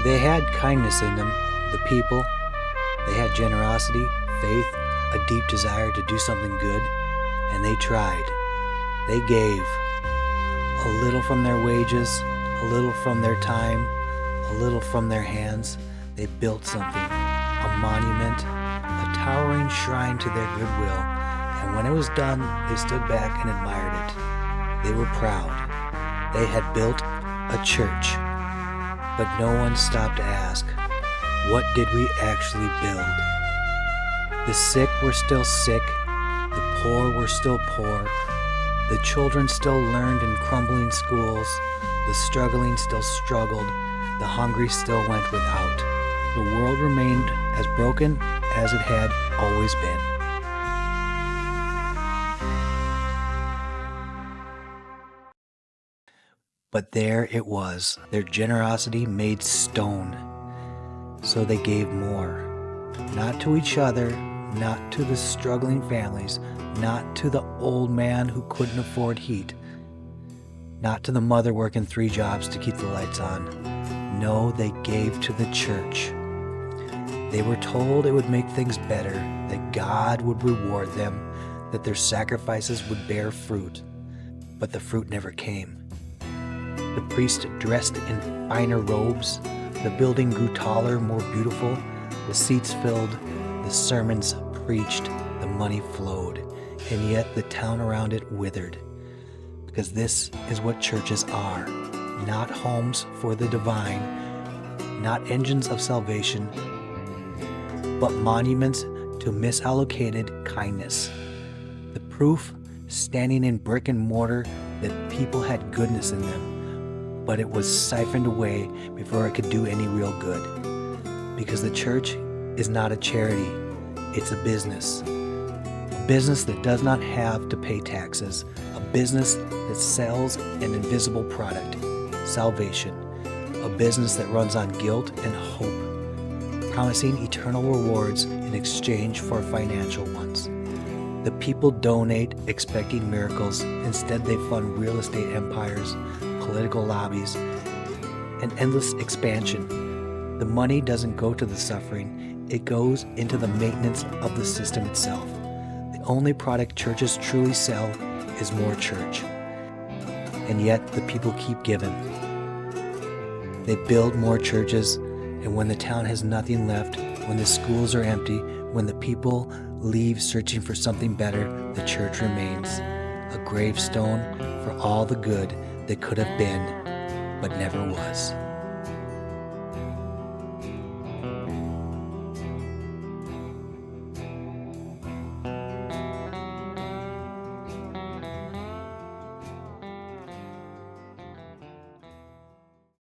They had kindness in them, the people. They had generosity, faith, a deep desire to do something good, and they tried. They gave a little from their wages, a little from their time, a little from their hands. They built something, a monument, a towering shrine to their goodwill, and when it was done, they stood back and admired it. They were proud. They had built a church, but no one stopped to ask, what did we actually build? The sick were still sick, the poor were still poor, the children still learned in crumbling schools, the struggling still struggled, the hungry still went without. The world remained as broken as it had always been. But there it was, their generosity made stone. So they gave more, not to each other, not to the struggling families, not to the old man who couldn't afford heat, not to the mother working 3 jobs to keep the lights on. No, they gave to the church. They were told it would make things better, that God would reward them, that their sacrifices would bear fruit. But the fruit never came. The priest dressed in finer robes, the building grew taller, more beautiful, the seats filled, the sermons preached, the money flowed, and yet the town around it withered. Because this is what churches are, not homes for the divine, not engines of salvation, but monuments to misallocated kindness. The proof standing in brick and mortar that people had goodness in them, but it was siphoned away before it could do any real good. Because the church is not a charity, it's a business. A business that does not have to pay taxes, a business that sells an invisible product, salvation, a business that runs on guilt and hope, promising eternal rewards in exchange for financial ones. The people donate expecting miracles. Instead, they fund real estate empires, political lobbies, and endless expansion. The money doesn't go to the suffering, it goes into the maintenance of the system itself. The only product churches truly sell is more church. And yet the people keep giving. They build more churches, and when the town has nothing left, when the schools are empty, when the people leave searching for something better, the church remains, a gravestone for all the good that could have been, but never was.